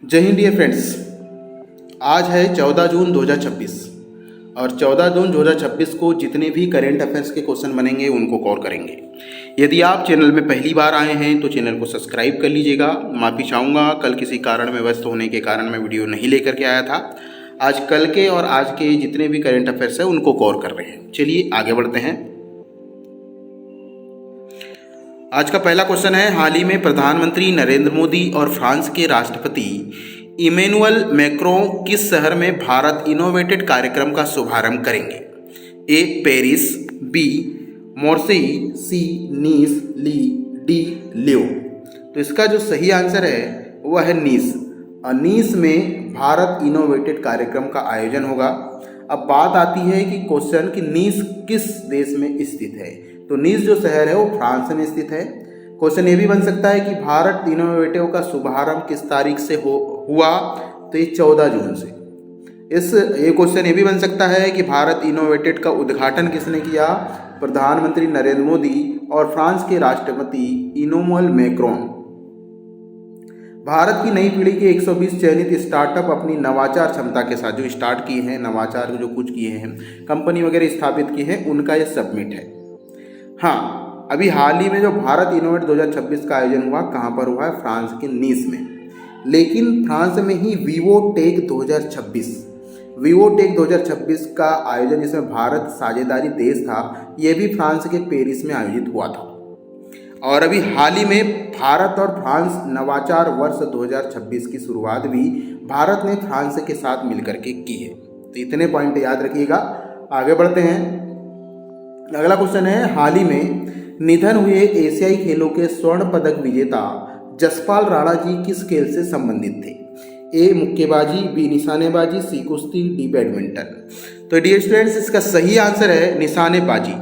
जय Hind dear friends. आज है 14 जून 2026 और 14 जून 2026 को जितने भी करेंट अफेयर्स के क्वेश्चन बनेंगे उनको कवर करेंगे। यदि आप चैनल में पहली बार आए हैं तो चैनल को सब्सक्राइब कर लीजिएगा। माफ़ी चाहूँगा, कल किसी कारण में व्यस्त होने के कारण मैं वीडियो नहीं लेकर के आया था। आज कल के और आज के जितने भी करेंट अफेयर्स हैं उनको कवर कर रहे हैं। चलिए आगे बढ़ते हैं। आज का पहला क्वेश्चन है, हाल ही में प्रधानमंत्री नरेंद्र मोदी और फ्रांस के राष्ट्रपति इमैनुअल मैक्रों किस शहर में भारत इनोवेटेड कार्यक्रम का शुभारंभ करेंगे? ए पेरिस, बी मोर्सेई, सी नीस, डी लियो। तो इसका जो सही आंसर है वह है नीस। नीस में भारत इनोवेटेड कार्यक्रम का आयोजन होगा। अब बात आती है कि क्वेश्चन कि नीस किस देश में स्थित है। तो नीस जो शहर है वो फ्रांस में स्थित है। क्वेश्चन ये भी बन सकता है कि भारत इनोवेटिव का शुभारंभ किस तारीख से हुआ? तो ये 14 जून से। ये क्वेश्चन ये भी बन सकता है कि भारत इनोवेटेड का उद्घाटन किसने किया? प्रधानमंत्री नरेंद्र मोदी और फ्रांस के राष्ट्रपति इमैनुअल मैक्रों। भारत की नई पीढ़ी के 120 चयनित स्टार्टअप अपनी नवाचार क्षमता के साथ जो स्टार्ट किए हैं, नवाचार जो कुछ किए हैं, कंपनी वगैरह स्थापित की है, उनका ये सबमिट है। हाँ, अभी हाल ही में जो भारत इनोवेट 2026 का आयोजन हुआ, कहाँ पर हुआ है? फ्रांस के नीस में। लेकिन फ्रांस में ही विवोटेक 2026 का आयोजन, जिसमें भारत साझेदारी देश था, ये भी फ्रांस के पेरिस में आयोजित हुआ था। और अभी हाल ही में भारत और फ्रांस नवाचार वर्ष 2026 की शुरुआत भी भारत ने फ्रांस के साथ मिलकर के की है। तो इतने पॉइंट याद रखिएगा। आगे बढ़ते हैं। अगला क्वेश्चन है, हाल ही में निधन हुए एशियाई खेलों के स्वर्ण पदक विजेता जसपाल राणा जी किस खेल से संबंधित थे? ए मुक्केबाजी, बी निशानेबाजी, सी कुश्ती, डी बैडमिंटन। तो डियर स्टूडेंट्स, इसका सही आंसर है निशानेबाजी।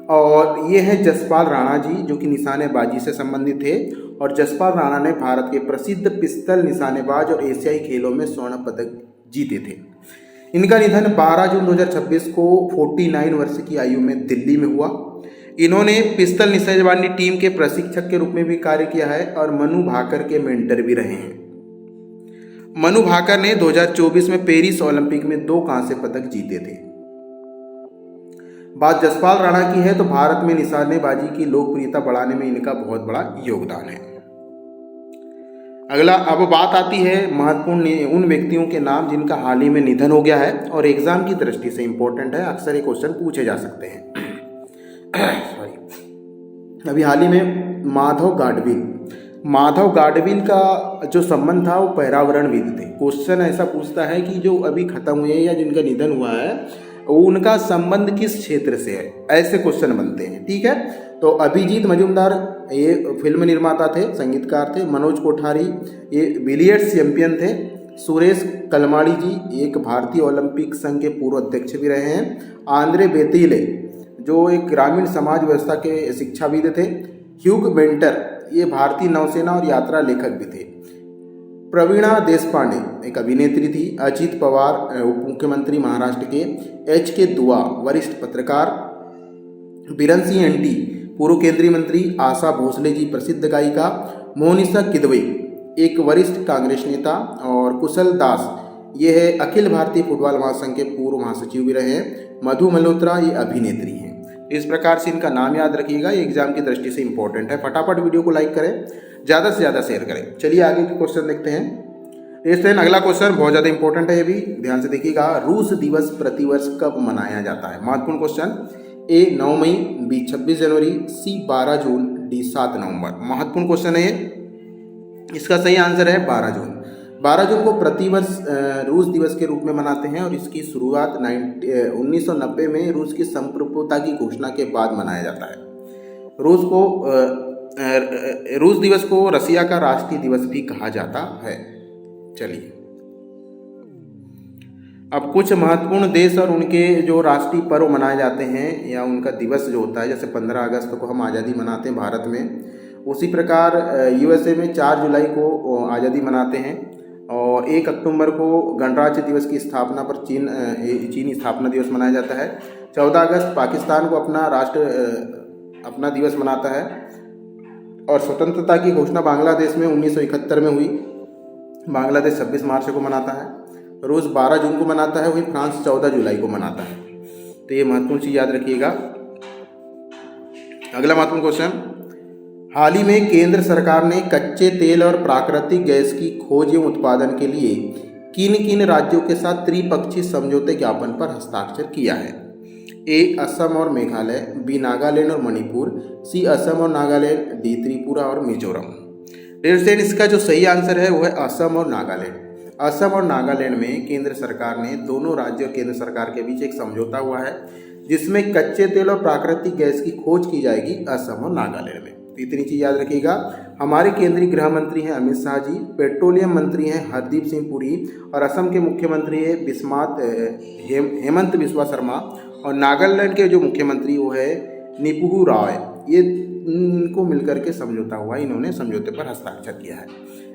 और ये है जसपाल राणा जी, जो कि निशानेबाजी से संबंधित थे। और जसपाल राणा ने भारत के प्रसिद्ध पिस्तल निशानेबाज और एशियाई खेलों में स्वर्ण पदक जीते थे। इनका निधन 12 जून 2026 को 49 वर्ष की आयु में दिल्ली में हुआ। इन्होंने पिस्तल निशानेबाजी टीम के प्रशिक्षक के रूप में भी कार्य किया है और मनु भाकर के मेंटर भी रहे हैं। मनु भाकर ने 2024 में पेरिस ओलंपिक में 2 कांस्य पदक जीते थे। बात जसपाल राणा की है तो भारत में निशानेबाजी की लोकप्रियता बढ़ाने में इनका बहुत बड़ा योगदान है। अगला, अब बात आती है महत्वपूर्ण उन व्यक्तियों के नाम जिनका हाल ही में निधन हो गया है और एग्जाम की दृष्टि से इंपॉर्टेंट है। अक्सर ये क्वेश्चन पूछे जा सकते हैं। सॉरी। अभी हाल ही में माधव गाडविल का जो संबंध था वो पर्यावरणविद थे। क्वेश्चन ऐसा पूछता है कि जो अभी खत्म हुए या जिनका निधन हुआ है उनका संबंध किस क्षेत्र से है, ऐसे क्वेश्चन बनते हैं। ठीक है, तो अभिजीत मजूमदार ये फिल्म निर्माता थे, संगीतकार थे। मनोज कोठारी ये बिलियर्ड्स चैंपियन थे। सुरेश कलमाड़ी जी एक भारतीय ओलंपिक संघ के पूर्व अध्यक्ष भी रहे हैं। आंद्रे बेतिले जो एक ग्रामीण समाज व्यवस्था के शिक्षाविद थे। ह्यूग बेंटर ये भारतीय नौसेना और यात्रा लेखक भी थे। प्रवीणा देशपांडे एक अभिनेत्री थी। अजित पवार उप मुख्यमंत्री महाराष्ट्र के। के दुआ वरिष्ठ पत्रकार। बिरन सिंह एंटी पूर्व केंद्रीय मंत्री। आशा भोसले जी प्रसिद्ध गायिका। मोनिसा किदवे एक वरिष्ठ कांग्रेस नेता। और कुशल दास ये है अखिल भारतीय फुटबॉल महासंघ के पूर्व महासचिव भी रहे हैं। मधु मल्होत्रा ये अभिनेत्री हैं। इस प्रकार से इनका नाम याद रखिएगा, ये एग्जाम की दृष्टि से इंपॉर्टेंट है। फटाफट वीडियो को लाइक करें, ज़्यादा से ज़्यादा शेयर करें। चलिए आगे के क्वेश्चन देखते हैं। इसलिए अगला क्वेश्चन बहुत ज़्यादा इंपॉर्टेंट है, ये भी ध्यान से देखिएगा। रूस दिवस प्रतिवर्ष कब मनाया जाता है? महत्वपूर्ण क्वेश्चन। ए 9 मई, बी 26 जनवरी, सी 12 जून, डी 7 नवंबर। महत्वपूर्ण क्वेश्चन है ये। इसका सही आंसर है 12 जून। 12 जून को प्रतिवर्ष रूस दिवस के रूप में मनाते हैं और इसकी शुरुआत 1990 में रूस की संप्रभुता की घोषणा के बाद मनाया जाता है। रूस दिवस को रसिया का राष्ट्रीय दिवस भी कहा जाता है। चलिए, अब कुछ महत्वपूर्ण देश और उनके जो राष्ट्रीय पर्व मनाए जाते हैं या उनका दिवस जो होता है, जैसे 15 अगस्त को हम आज़ादी मनाते हैं भारत में, उसी प्रकार यूएसए में 4 जुलाई को आज़ादी मनाते हैं। और 1 अक्टूबर को गणराज्य दिवस की स्थापना पर चीनी स्थापना दिवस मनाया जाता है। 14 अगस्त पाकिस्तान को अपना दिवस मनाता है। और स्वतंत्रता की घोषणा बांग्लादेश में 1971 में हुई। बांग्लादेश 26 मार्च को मनाता है, रूस 12 जून को मनाता है, वहीं फ्रांस 14 जुलाई को मनाता है। तो ये महत्वपूर्ण चीज़ याद रखिएगा। अगला महत्वपूर्ण क्वेश्चन, हाल ही में केंद्र सरकार ने कच्चे तेल और प्राकृतिक गैस की खोज एवं उत्पादन के लिए किन किन राज्यों के साथ त्रिपक्षीय समझौते ज्ञापन पर हस्ताक्षर किया है? ए असम और मेघालय, बी नागालैंड और मणिपुर, सी असम और नागालैंड, डी त्रिपुरा और मिजोरम। डियर इसका जो सही आंसर है वो है असम और नागालैंड। असम और नागालैंड में केंद्र सरकार ने, दोनों राज्य और केंद्र सरकार के बीच एक समझौता हुआ है जिसमें कच्चे तेल और प्राकृतिक गैस की खोज की जाएगी असम और नागालैंड में। तो इतनी चीज़ याद रखिएगा। हमारे केंद्रीय गृह मंत्री हैं अमित शाह जी, पेट्रोलियम मंत्री हैं हरदीप सिंह पुरी, और असम के मुख्यमंत्री है हेमंत बिस्वा शर्मा, और नागालैंड के जो मुख्यमंत्री वो है निपुहु रॉय। ये इनको मिलकर के समझौता हुआ, इन्होंने समझौते पर हस्ताक्षर किया है।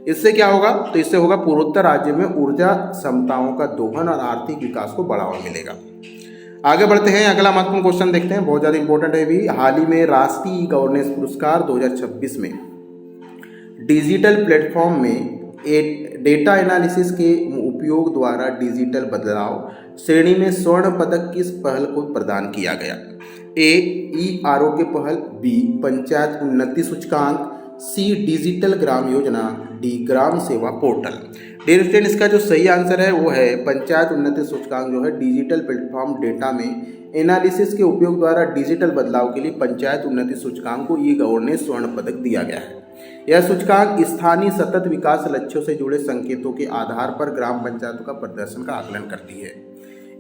इससे क्या होगा? तो इससे होगा पूर्वोत्तर राज्य में ऊर्जा क्षमताओं का दोहन और आर्थिक विकास को बढ़ावा मिलेगा। आगे बढ़ते हैं, अगला महत्वपूर्ण क्वेश्चन देखते हैं, बहुत ज़्यादा इंपॉर्टेंट है भी। हाल ही में राष्ट्रीय गवर्नेंस पुरस्कार 2026 में डिजिटल प्लेटफॉर्म में डेटा एनालिसिस के उपयोग द्वारा डिजिटल बदलाव श्रेणी में स्वर्ण पदक किस पहल को प्रदान किया गया? ए ERO पहल, बी पंचायत उन्नति सूचकांक, सी डिजिटल ग्राम योजना, डी ग्राम सेवा पोर्टल। डियर स्टूडेंट, इसका जो सही आंसर है वो है पंचायत उन्नति सूचकांक जो है डिजिटल प्लेटफॉर्म डेटा में एनालिसिस के उपयोग द्वारा डिजिटल बदलाव के लिए पंचायत उन्नति सूचकांक को गवर्नेंस स्वर्ण पदक दिया गया है। यह सूचकांक स्थानीय सतत विकास लक्ष्यों से जुड़े संकेतों के आधार पर ग्राम पंचायतों का प्रदर्शन का आकलन करती है।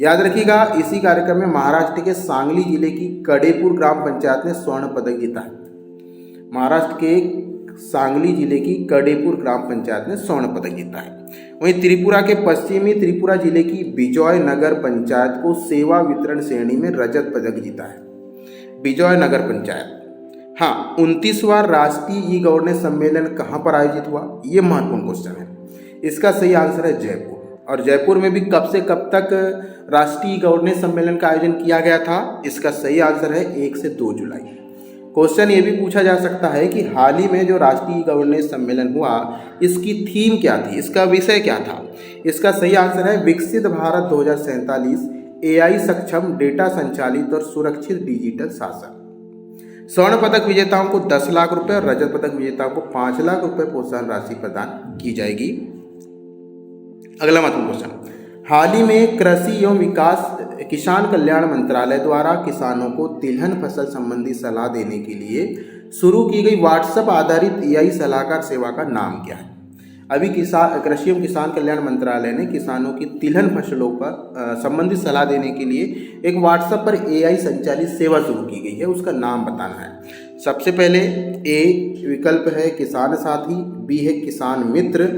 याद रखिएगा, इसी कार्यक्रम में महाराष्ट्र के सांगली जिले की कडेपुर ग्राम पंचायत ने स्वर्ण पदक जीता है। महाराष्ट्र के सांगली जिले की कडेपुर ग्राम पंचायत ने स्वर्ण पदक जीता है। वहीं त्रिपुरा के पश्चिमी त्रिपुरा जिले की बिजॉय नगर पंचायत को सेवा वितरण श्रेणी में रजत पदक जीता है। बिजॉय नगर पंचायत। हाँ, 29वां राष्ट्रीय ई गवर्नेंस सम्मेलन कहाँ पर आयोजित हुआ? ये महत्वपूर्ण क्वेश्चन है। इसका सही आंसर है जयपुर। और जयपुर में भी कब से कब तक राष्ट्रीय गवर्नेंस सम्मेलन का आयोजन किया गया था? इसका सही आंसर है 1 से 2 जुलाई। क्वेश्चन ये भी पूछा जा सकता है कि हाल ही में जो राष्ट्रीय गवर्नेंस सम्मेलन हुआ इसकी थीम क्या थी, इसका विषय क्या था? इसका सही आंसर है विकसित भारत 2047, AI सक्षम, डेटा संचालित और सुरक्षित डिजिटल शासन। स्वर्ण पदक विजेताओं को 10 लाख रुपए और रजत पदक विजेताओं को 5 लाख रुपए प्रोत्साहन राशि प्रदान की जाएगी। अगला महत्वपूर्ण क्वेश्चन, हाल ही में कृषि एवं विकास किसान कल्याण मंत्रालय द्वारा किसानों को तिलहन फसल संबंधी सलाह देने के लिए शुरू की गई व्हाट्सएप आधारित AI सलाहकार सेवा का नाम क्या है? अभी कृषि एवं किसान कल्याण मंत्रालय ने किसानों की तिलहन फसलों पर संबंधित सलाह देने के लिए एक व्हाट्सएप पर AI संचालित सेवा शुरू की गई है, उसका नाम बताना है। सबसे पहले ए विकल्प है किसान साथी, बी है किसान मित्र,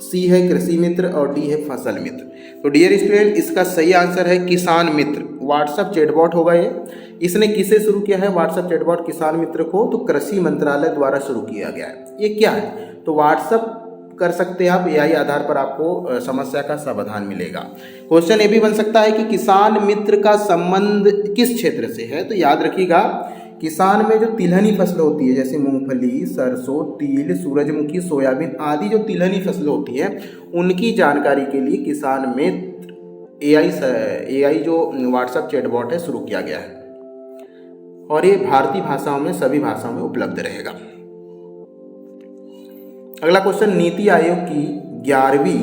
सी है कृषि मित्र और डी है फसल मित्र। तो डियर स्टूडेंट, इसका सही आंसर है किसान मित्र। व्हाट्सएप चैटबॉट होगा ये। इसने किसे शुरू किया है व्हाट्सएप चैटबॉट किसान मित्र को? तो कृषि मंत्रालय द्वारा शुरू किया गया है। ये क्या है? तो व्हाट्सएप कर सकते हैं आप, AI आधार पर आपको समस्या का समाधान मिलेगा। क्वेश्चन ये भी बन सकता है कि किसान मित्र का संबंध किस क्षेत्र से है? तो याद रखिएगा, किसान में जो तिलहनी फसल होती है जैसे मूंगफली, सरसों, तिल, सूरजमुखी, सोयाबीन आदि जो तिलहनी फसल होती है उनकी जानकारी के लिए किसान मित्र AI जो व्हाट्सएप चैटबॉट है शुरू किया गया है, और ये भारतीय भाषाओं में सभी भाषाओं में उपलब्ध रहेगा। अगला क्वेश्चन, नीति आयोग की 11वीं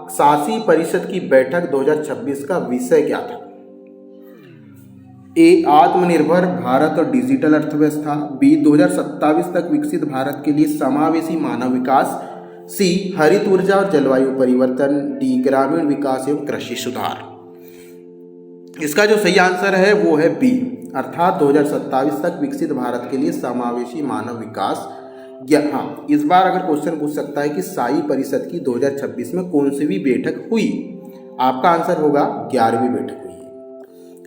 शासी परिषद की बैठक 2026 का विषय क्या था? ए आत्मनिर्भर भारत और डिजिटल अर्थव्यवस्था, बी 2027 तक विकसित भारत के लिए समावेशी मानव विकास, सी हरित ऊर्जा और जलवायु परिवर्तन, डी ग्रामीण विकास एवं कृषि सुधार। इसका जो सही आंसर है वो है बी, अर्थात 2027 तक विकसित भारत के लिए समावेशी मानव विकास। हाँ, इस बार अगर क्वेश्चन पूछ सकता है कि शाही परिषद की 2026 में कौन सी भी बैठक हुई, आपका आंसर होगा 11वीं बैठक हुई।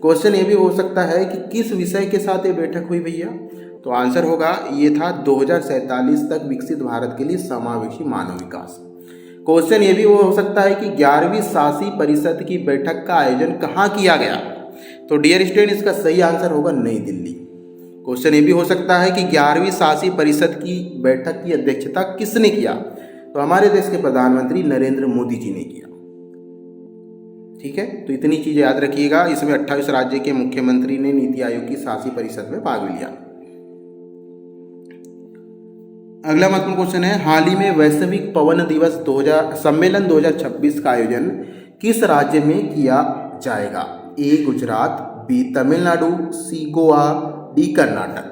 क्वेश्चन ये भी हो सकता है कि किस विषय के साथ ये बैठक हुई भैया? तो आंसर होगा ये था 2047 तक विकसित भारत के लिए समावेशी मानव विकास। क्वेश्चन ये भी हो सकता है कि 11वीं शासी परिषद की बैठक का आयोजन कहाँ किया गया? तो डियर स्टूडेंट, इसका सही आंसर होगा नई दिल्ली। क्वेश्चन ये भी हो सकता है कि 11वीं शासी परिषद की बैठक की अध्यक्षता किसने किया? तो हमारे देश के प्रधानमंत्री नरेंद्र मोदी जी ने किया। ठीक है, तो इतनी चीज़ याद रखिएगा। इसमें 28 राज्य के मुख्यमंत्री ने नीति आयोग की शासी परिषद में भाग लिया। अगला महत्वपूर्ण क्वेश्चन है, हाल ही में वैश्विक पवन दिवस सम्मेलन 2026 का आयोजन किस राज्य में किया जाएगा? A Gujarat, B Tamil Nadu, C Goa, D Karnataka.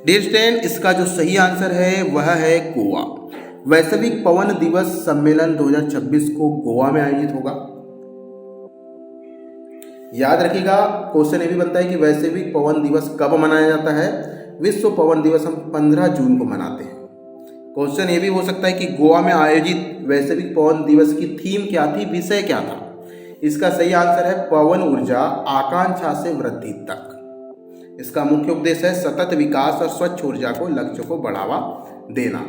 Dear student, इसका जो सही आंसर है वह है गोवा। वैश्विक पवन दिवस सम्मेलन 2026 को गोवा में आयोजित होगा। याद रखिएगा, क्वेश्चन ये भी बनता है कि वैश्विक पवन दिवस कब मनाया जाता है? विश्व पवन दिवस हम 15 जून को मनाते हैं। क्वेश्चन ये भी हो सकता है कि गोवा में आयोजित वैश्विक पवन दिवस की थीम क्या थी, विषय क्या था? इसका सही आंसर है पवन ऊर्जा आकांक्षा से वृद्धि तक। इसका मुख्य उद्देश्य है सतत विकास और स्वच्छ ऊर्जा को लक्ष्य को बढ़ावा देना।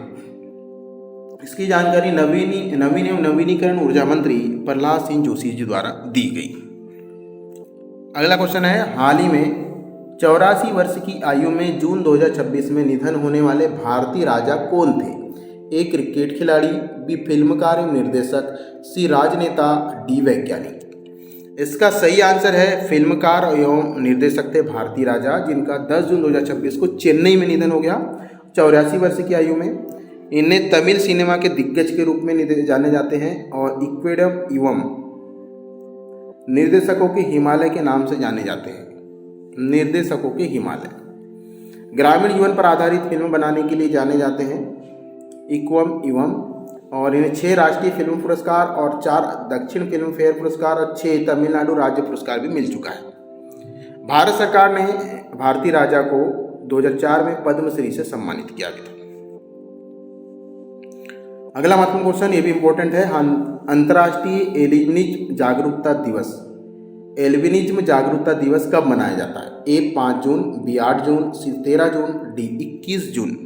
इसकी जानकारी नवीन एवं नवीनीकरण ऊर्जा मंत्री प्रहलाद सिंह जोशी जी द्वारा दी गई। अगला क्वेश्चन है, हाल ही में 84 वर्ष की आयु में जून 2026 में निधन होने वाले भारतीय राजा कौन थे? ए क्रिकेट खिलाड़ी, बी फिल्मकार एवं निर्देशक, सी राजनेता, डी वैज्ञानिक। इसका सही आंसर है फिल्मकार एवं निर्देशक थे भारतीय राजा, जिनका 10 जून 2026 को चेन्नई में निधन हो गया 84 वर्ष की आयु में। इन्हें तमिल सिनेमा के दिग्गज के रूप में जाने जाते हैं और इक्वेडम एवं निर्देशकों के हिमालय के नाम से जाने जाते हैं। निर्देशकों के हिमालय। ग्रामीण जीवन पर आधारित फिल्म बनाने के लिए जाने जाते हैं इक्वम एवं, और इन्हें 6 राष्ट्रीय फिल्म पुरस्कार और 4 दक्षिण फिल्म फेयर पुरस्कार और 6 तमिलनाडु राज्य पुरस्कार भी मिल चुका है। भारत सरकार ने भारतीय राजा को 2004 में पद्मश्री से सम्मानित किया गया था। अगला महत्वपूर्ण क्वेश्चन, ये भी इंपॉर्टेंट है, अंतर्राष्ट्रीय एल्बिनिज्म जागरूकता दिवस, एल्बिनिज्म जागरूकता दिवस कब मनाया जाता है? ए 5 जून, बी 8 जून, सी 13 जून, डी 21 जून।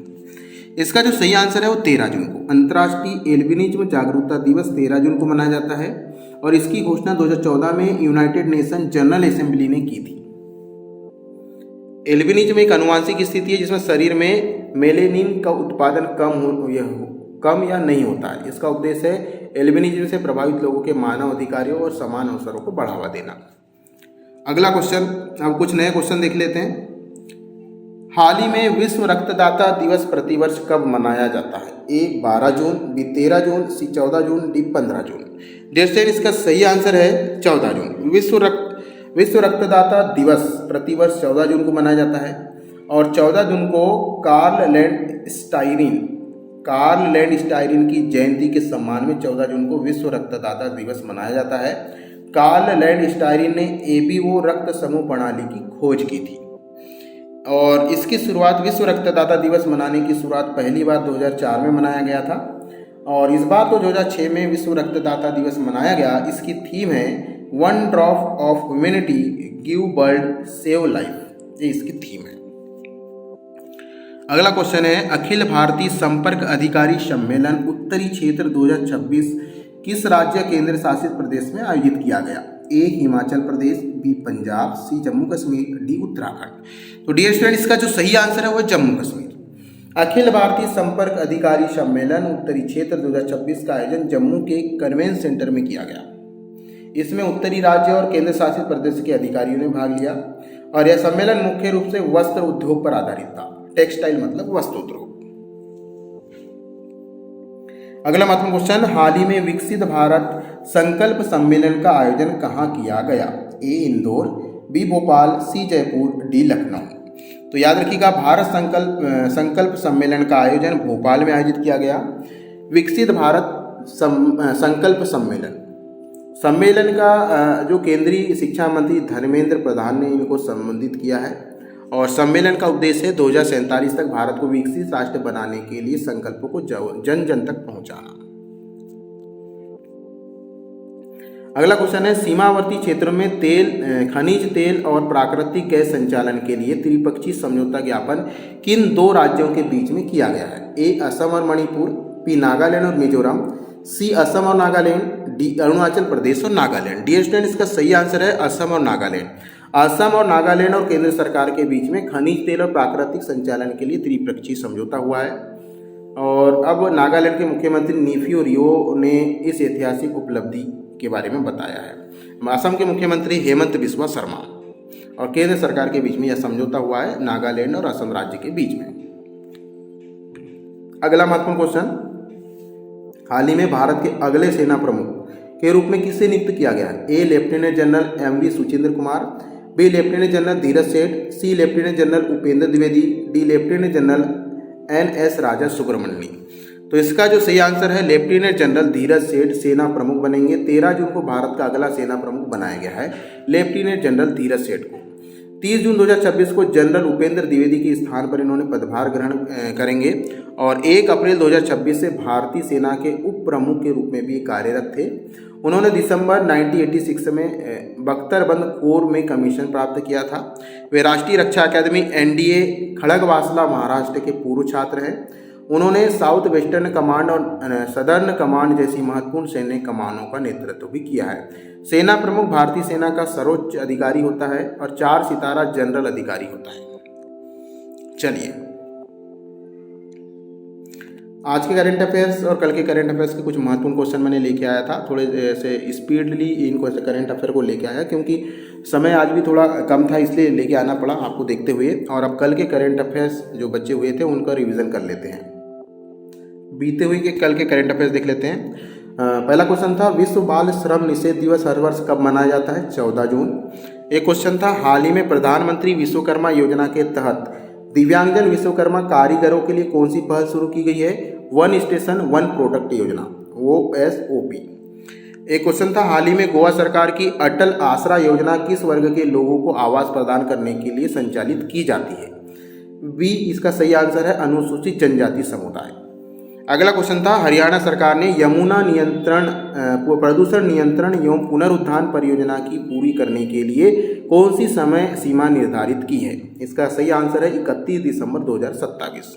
इसका जो सही आंसर है वो 13 जून को। अंतर्राष्ट्रीय एल्बिनिज्म जागरूकता दिवस 13 जून को मनाया जाता है और इसकी घोषणा 2014 में यूनाइटेड नेशन जनरल असेंबली ने की थी। एल्बिनिज्म एक अनुवांशिक स्थिति है जिसमें शरीर में मेलेनिन का उत्पादन कम या नहीं होता है। इसका उद्देश्य है एल्बिनिज्म से प्रभावित लोगों के मानव अधिकारों और समान अवसरों को बढ़ावा देना। अगला क्वेश्चन, अब कुछ नए क्वेश्चन देख लेते हैं। हाल ही में विश्व रक्तदाता दिवस प्रतिवर्ष कब मनाया जाता है? ए 12 जून, बी 13 जून, सी 14 जून, डी 15 जून। जैसे इसका सही आंसर है 14 जून। विश्व रक्तदाता दिवस प्रतिवर्ष 14 जून को मनाया जाता है और 14 जून को कार्ल लैंडस्टाइन की जयंती के सम्मान में 14 जून को विश्व रक्तदाता दिवस मनाया जाता है। कार्ल लैंडस्टाइन ने एबीओ रक्त समूह प्रणाली की खोज की थी और इसकी शुरुआत, विश्व रक्तदाता दिवस मनाने की शुरुआत पहली बार 2004 में मनाया गया था और इस बार तो 2006 में विश्व रक्तदाता दिवस मनाया गया। इसकी थीम है 1 drop of humanity give blood save life, ये इसकी थीम है। अगला क्वेश्चन है, अखिल भारतीय संपर्क अधिकारी सम्मेलन उत्तरी क्षेत्र 2026 किस राज्य केंद्र शासित प्रदेश में आयोजित किया गया? ए हिमाचल प्रदेश, बी पंजाब, सी जम्मू कश्मीर, डी उत्तराखंड। तो डियर स्टूडेंट, इसका जो सही आंसर है वो जम्मू कश्मीर। अखिल भारतीय संपर्क अधिकारी सम्मेलन उत्तरी क्षेत्र 2026 का आयोजन जम्मू के कन्वेंशन सेंटर में किया गया। इसमें उत्तरी राज्य और केंद्र शासित प्रदेश के अधिकारियों ने भाग लिया और यह सम्मेलन मुख्य रूप से वस्त्र उद्योग पर आधारित था। टेक्सटाइल मतलब वस्त्र उद्योग। अगला महत्वपूर्ण क्वेश्चन, हाल ही में विकसित भारत संकल्प सम्मेलन का आयोजन कहाँ किया गया? ए इंदौर, बी भोपाल, सी जयपुर, डी लखनऊ। तो याद रखिएगा, भारत संकल्प सम्मेलन का आयोजन भोपाल में आयोजित किया गया। विकसित भारत संकल्प सम्मेलन का जो केंद्रीय शिक्षा मंत्री धर्मेंद्र प्रधान ने इनको संबोधित किया है और सम्मेलन का उद्देश्य है 2047 तक भारत को विकसित राष्ट्र बनाने के लिए संकल्पों को जन जन तक पहुंचाना। अगला क्वेश्चन है, सीमावर्ती क्षेत्रों में खनिज तेल और प्राकृतिक गैस संचालन के लिए त्रिपक्षीय समझौता ज्ञापन किन 2 राज्यों के बीच में किया गया है? ए असम और मणिपुर, बी नागालैंड और मिजोरम, सी असम और नागालैंड, डी अरुणाचल प्रदेश और नागालैंड। डियर स्टूडेंट, इसका सही आंसर है असम और नागालैंड। असम और नागालैंड और केंद्र सरकार के बीच में खनिज तेल और प्राकृतिक संचालन के लिए त्रिपक्षीय समझौता हुआ है। और अब नागालैंड के मुख्यमंत्री नीफियो रियो ने इस ऐतिहासिक उपलब्धि के बारे में बताया है। असम के मुख्यमंत्री हेमंत बिस्वा शर्मा और केंद्र सरकार के बीच में यह समझौता हुआ है नागालैंड और असम राज्य के बीच में। अगला महत्वपूर्ण क्वेश्चन, हाल ही में भारत के अगले सेना प्रमुख के रूप में किसे नियुक्त किया गया है? A lieutenant general MV Suchindra Kumar, B lieutenant general Dheeraj Seth, C lieutenant general Upendra Dwivedi, D lieutenant general NS Raja Subramaniam. तो इसका जो सही आंसर है लेफ्टिनेंट जनरल धीरज सेठ सेना प्रमुख बनेंगे। 13 जून को भारत का अगला सेना प्रमुख बनाया गया है लेफ्टिनेंट जनरल धीरज सेठ को। 30 जून 2026 को जनरल उपेंद्र द्विवेदी के स्थान पर इन्होंने पदभार ग्रहण करेंगे और 1 अप्रैल 2026 से भारतीय सेना के उप प्रमुख के रूप में भी कार्यरत थे। उन्होंने दिसंबर 1986 में बख्तरबंद कोर में कमीशन प्राप्त किया था। वे राष्ट्रीय रक्षा अकादमी एनडीए खड़गवासला महाराष्ट्र के पूर्व छात्र हैं। उन्होंने साउथ वेस्टर्न कमांड और सदर्न कमांड जैसी महत्वपूर्ण सैन्य कमानों का नेतृत्व भी किया है। सेना प्रमुख भारतीय सेना का सर्वोच्च अधिकारी होता है और 4 सितारा जनरल अधिकारी होता है। चलिए आज के करंट अफेयर्स और कल के करंट अफेयर्स के कुछ महत्वपूर्ण क्वेश्चन मैंने लेके आया था। थोड़े से स्पीडली इन करंट अफेयर को लेके आया क्योंकि समय आज भी थोड़ा कम था, इसलिए लेके आना पड़ा आपको देखते हुए। और अब कल के करंट अफेयर्स जो बचे हुए थे उनका रिवीजन कर लेते हैं। बीते हुए के कल के करंट अफेयर्स देख लेते हैं। पहला क्वेश्चन था विश्व बाल श्रम निषेध दिवस हर वर्ष कब मनाया जाता है? 14 जून। एक क्वेश्चन था हाल ही में प्रधानमंत्री विश्वकर्मा योजना के तहत दिव्यांगजन विश्वकर्मा कारीगरों के लिए कौन सी पहल शुरू की गई है? वन स्टेशन वन प्रोडक्ट योजना OSOP। एक क्वेश्चन था हाल ही में गोवा सरकार की अटल आसरा योजना किस वर्ग के लोगों को आवास प्रदान करने के लिए संचालित की जाती है? बी इसका सही आंसर है अनुसूचित जनजाति समुदाय। अगला क्वेश्चन था हरियाणा सरकार ने यमुना प्रदूषण नियंत्रण एवं पुनरुत्थान परियोजना की पूरी करने के लिए कौन सी समय सीमा निर्धारित की है? इसका सही आंसर है 31 दिसंबर 2027।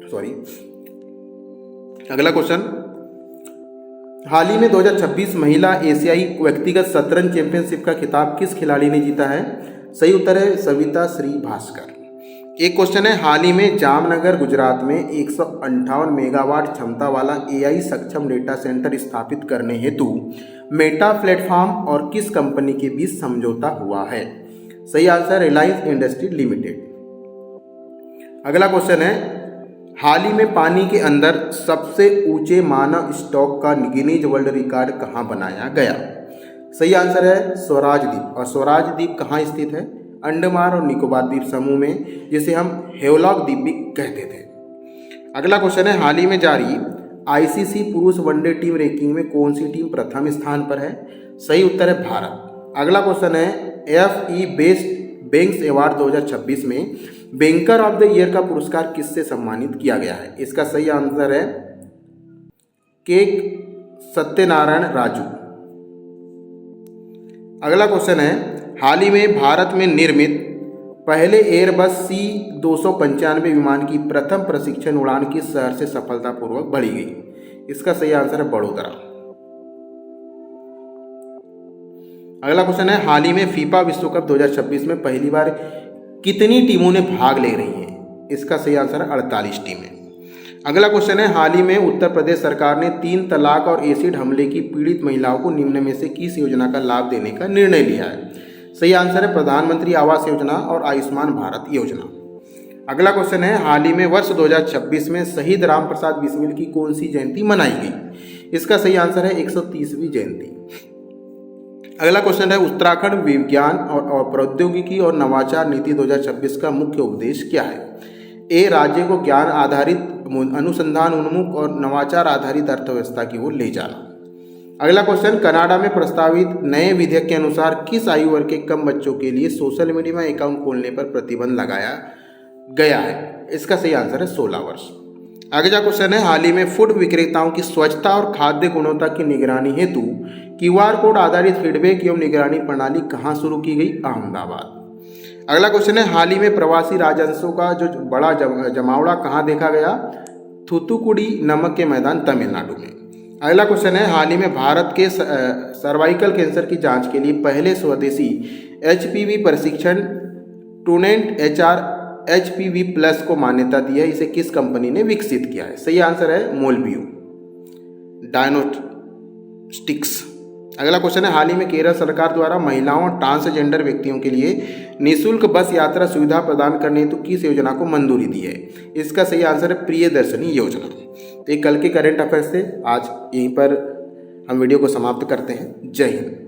सॉरी। अगला क्वेश्चन हाल ही में 2026 महिला एशियाई व्यक्तिगत शतरंज चैंपियनशिप का खिताब किस खिलाड़ी ने जीता है? सही उत्तर है सविता श्री भास्कर। एक क्वेश्चन है हाल ही में जामनगर गुजरात में 158 मेगावाट क्षमता वाला AI सक्षम डेटा सेंटर स्थापित करने हेतु मेटा प्लेटफॉर्म और किस कंपनी के बीच समझौता हुआ है? सही आंसर रिलायंस इंडस्ट्री लिमिटेड। अगला क्वेश्चन है हाल ही में पानी के अंदर सबसे ऊंचे मानव स्टॉक का गिनीज वर्ल्ड रिकॉर्ड कहाँ बनाया गया? सही आंसर है स्वराज द्वीप। और स्वराज द्वीप कहाँ स्थित है? अंडमान और निकोबार द्वीप समूह में, जिसे हम हेवलॉक द्वीप भी कहते थे। अगला क्वेश्चन है हाल ही में जारी ICC पुरुष वनडे टीम रैंकिंग में कौन सी टीम प्रथम स्थान पर है? सही उत्तर है भारत। अगला क्वेश्चन है FE बेस्ट बैंक्स अवार्ड 2026 में बैंकर ऑफ द ईयर का पुरस्कार किससे सम्मानित किया गया है? इसका सही आंसर है के सत्यनारायण राजू। अगला क्वेश्चन है हाल ही में भारत में निर्मित पहले एयरबस C295 विमान की प्रथम प्रशिक्षण उड़ान किस शहर से सफलतापूर्वक भरी गई? इसका सही आंसर है बड़ोदरा। अगला क्वेश्चन है हाल ही में फीफा विश्व कप 2026 में पहली बार कितनी टीमों ने भाग ले रही हैं? इसका सही आंसर है 48 टीमें। अगला क्वेश्चन है हाल ही में उत्तर प्रदेश सरकार ने 3 तलाक और एसिड हमले की पीड़ित महिलाओं को निम्न में से किस योजना का लाभ देने का निर्णय लिया है? सही आंसर है प्रधानमंत्री आवास योजना और आयुष्मान भारत योजना। अगला क्वेश्चन है हाल ही में वर्ष 2026 में शहीद राम प्रसाद बिस्मिल की कौन सी जयंती मनाई गई? इसका सही आंसर है 130वीं जयंती। अगला क्वेश्चन है उत्तराखंड विज्ञान और प्रौद्योगिकी और नवाचार नीति 2026 का मुख्य उद्देश्य क्या है? ए राज्य को ज्ञान आधारित अनुसंधान उन्मुख और नवाचार आधारित अर्थव्यवस्था की ओर ले जाना। अगला क्वेश्चन कनाडा में प्रस्तावित नए विधेयक के अनुसार किस आयु वर्ग के कम बच्चों के लिए सोशल मीडिया में अकाउंट खोलने पर प्रतिबंध लगाया गया है? इसका सही आंसर है 16 वर्ष। अगला क्वेश्चन है हाल ही में फूड विक्रेताओं की स्वच्छता और खाद्य गुणवत्ता की निगरानी हेतु QR कोड आधारित फीडबैक एवं निगरानी प्रणाली कहाँ शुरू की गई? अहमदाबाद। अगला क्वेश्चन है हाल ही में प्रवासी राजहंसों का जो बड़ा जमावड़ा कहाँ देखा गया? थूथुकुडी नमक के मैदान तमिलनाडु में। अगला क्वेश्चन है हाल ही में भारत के सर्वाइकल कैंसर की जांच के लिए पहले स्वदेशी HPV परीक्षण ट्रूनेंट HR HPV+ को मान्यता दी है? इसे किस कंपनी ने विकसित किया है? सही आंसर है मोलबियो डायग्नोस्टिक्स। अगला क्वेश्चन है, हाल ही में केरल सरकार द्वारा महिलाओं और ट्रांसजेंडर व्यक्तियों के लिए निःशुल्क बस यात्रा सुविधा प्रदान करने हेतु किस योजना को मंजूरी दी है? इसका सही आंसर है प्रियदर्शनी योजना। तो ये कल के करंट अफेयर्स थे। आज यहीं पर हम वीडियो को समाप्त करते हैं। जय हिंद।